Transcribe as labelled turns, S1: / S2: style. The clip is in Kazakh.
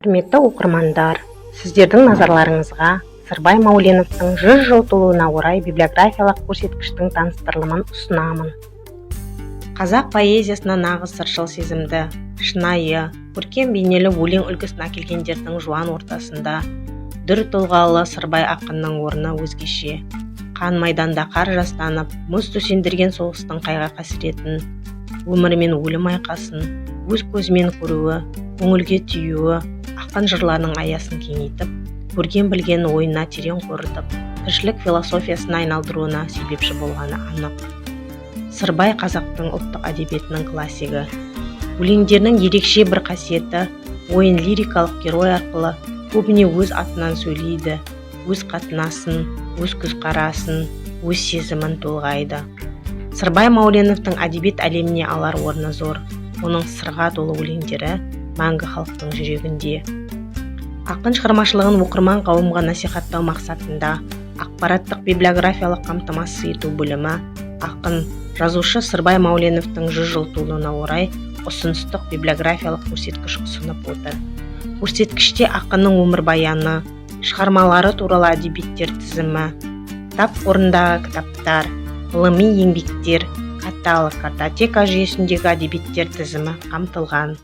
S1: Құрметті оқырмандар, сіздердің назарларыңызға Сырбай Мауленовтың 100 жыл толуына орай библиографиялық көрсеткіштің таныстырылымын ұсынамын. Қазақ поэзиясына нағыз сыршыл сезімді, шынайы, көркем бейнелі өлең үлгісін әкелгендердің жуан ортасында дүр тұлғалы Сырбай ақынның орны өзгеше. Қан майданда қар жастанып, мұз төсендірген соғыстың қайғы қасіретін, өмір мен өлім айқасын өз көзімен көруі, көңілге тиюі, ақын жырларының аясын кеңейтіп, көрген-білген ойына терең қорытып, тіршілік философиясына айналдыруына себепші болғаны анық. Сырбай қазақтың ұлттық әдебиетінің классигі. Өлеңдерінің ерекше бір қасиеті, ойын лирикалық герой арқылы көбіне өз атынан сөйлейді, өз қатынасын, өз көзқарасын, өз сезімін толғайды. Сырбай Мауленовтың әдебиет әлеміне алар орны зор. Оның сырға толы өлеңдері мәңгі халықтың жүрегінде. Ақын шығармашылығын оқырман қауымға насихаттау мақсатында ақпараттық библиографиялық қамтамасыз ету бөлімі ақын жазушы Сырбай Мауленовтың 100 жыл толуына орай ұсыныстық библиографиялық көрсеткіш ұсынып отыр. Көрсеткіште ақынның өмірбаяны, шығармалары туралы әдебиеттер тізімі, кітап қорындағы кітаптар, ғылыми еңбектер, каталог, картотека жүйесіндегі әдебиеттер тізімі қамтылған.